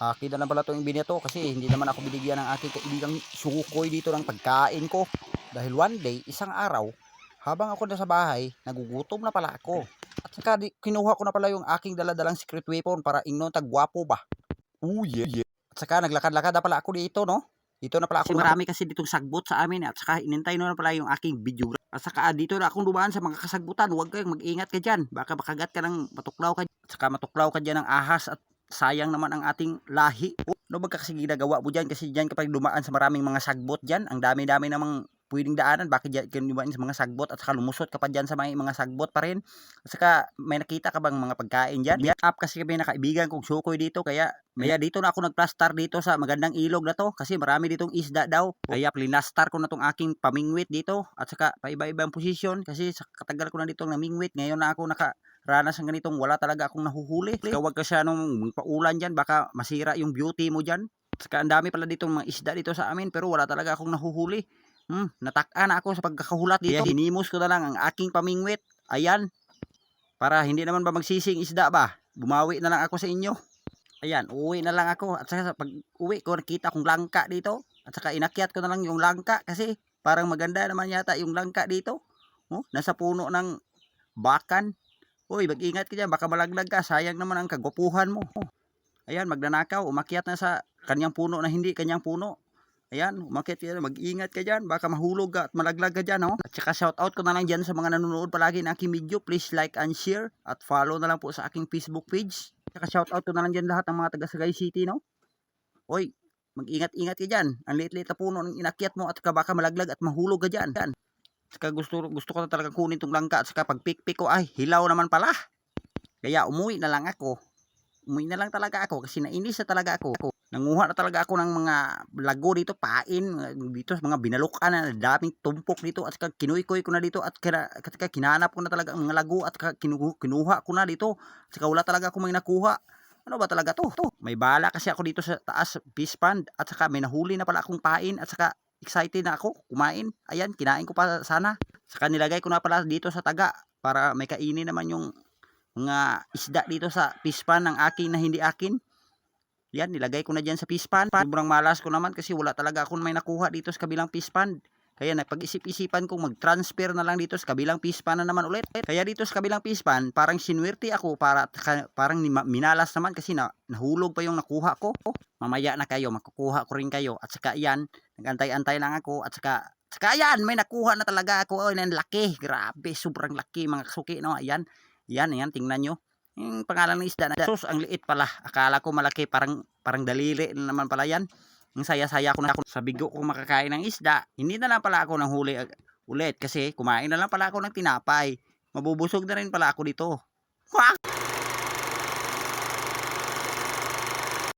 Akin na lang pala itong binato kasi hindi naman ako binigyan ng aking kaibigang sukoy dito ng pagkain ko. Dahil one day, isang araw, habang ako nasa bahay, nagugutom na pala ako. At saka kinuha ko na pala yung aking daladalang secret weapon para ingnon tagwapo ba. Oh yeah. At saka naglakad-lakad na pala ako dito, no? Dito na pala ako. Kasi marami kasi ditong sagbot sa amin at saka inintay na pala yung aking video. At saka dito na akong dumaan sa mga kasagbutan. Huwag kayong mag-ingat ka dyan. Baka makagat ka ng matuklaw ka. At saka matuklaw ka dyan ng ahas at sayang naman ang ating lahi. No ba kasi ginagawa mo dyan? Kasi dyan kapag dumaan sa maraming mga sagbot dyan, ang dami-dami namang pwedeng daanan. Bakit dyan dumaan sa mga sagbot at saka lumusot ka pa dyan sa mga sagbot pa rin. At saka may nakita ka bang mga pagkain dyan? Meet up kasi kami nakaibigan kong sukoy dito. Kaya dito na ako nagplastar dito sa magandang ilog na to. Kasi marami ditong isda daw. Kaya plinastar ko na tong aking pamingwit dito. At saka paiba-ibang posisyon. Kasi sa katagal ko na dito namingwit. Ngayon na ako ranas ng ganitong wala talaga akong nahuhuli. Kaya wag ka siya nung paulan dyan, baka masira yung beauty mo dyan. Saka ang dami pala dito mga isda dito sa amin pero wala talaga akong nahuhuli. Nataka na ako sa pagkakahulat dito. Kaya hinimos ko na lang ang aking pamingwit. Ayan. Para hindi naman ba magsising isda ba? Bumawi na lang ako sa inyo. Ayan, uwi na lang ako. At saka pag uwi ko nakita kong langka dito. At saka inakyat ko na lang yung langka kasi parang maganda naman yata yung langka dito. Nasa puno ng bakan. Uy, mag-ingat ka dyan, baka malaglag ka, sayang naman ang kagwapuhan mo. Ayan, magnanakaw, umakyat na sa kanyang puno na hindi kanyang puno. Ayan, umakyat ka dyan, mag-ingat ka dyan, baka mahulog ka at malaglag ka dyan. At saka shoutout ko na lang dyan sa mga nanonood palagi ng aking video. Please like and share at follow na lang po sa aking Facebook page. At saka shoutout ko na lang dyan lahat ng mga taga Sagay City, no? Uy, mag-ingat-ingat ka dyan. Ang liit-liit na puno ng inakyat mo at baka malaglag at mahulog ka dyan. Saka gusto ko na talaga kunin itong langka. At saka pag pick ko ay hilaw naman pala. Kaya umuwi na lang ako. Umuwi na lang talaga ako kasi nainis na talaga ako. Nanguha na talaga ako ng mga lago dito, pain. Dito sa mga binalukan na daming tumpok dito. At saka kinuikoy ko na dito. At saka kinanap ko na talaga ang mga lago. At saka kinuha ko na dito. At saka wala talaga ako may nakuha. Ano ba talaga to? May bala kasi ako dito sa taas fish pond. At saka may nahuli na pala akong pain. At saka excited na ako kumain. Ayan, kinain ko pa sana. Saka nilagay ko na pala dito sa taga para may kainin naman yung mga isda dito sa fish pan ng akin na hindi akin. Yan, nilagay ko na dyan sa fish pan. Sobrang malas ko naman kasi wala talaga akong may nakuha dito sa kabilang fish pan. Kaya napag-isip-isipan kong mag-transfer na lang dito sa kabilang fish pan na naman ulit. Kaya dito sa kabilang fish pan, parang sinwerte ako parang minalas naman kasi nahulog pa yung nakuha ko. Mamaya na kayo, makukuha ko rin kayo. At saka yan, nagantay-antay lang ako. At saka yan, may nakuha na talaga ako. Ang laki, grabe, sobrang laki mga kasuki. No? Ayan, tingnan nyo. Yung pangalan ng isda na sus, ang liit pala. Akala ko malaki, parang daliri naman pala yan. Ang saya-saya ko na ako sa bigo ko makakain ng isda. Hindi na lang pala ako nang huli ulit kasi kumain na lang pala ako ng tinapay. Mabubusog na rin pala ako dito.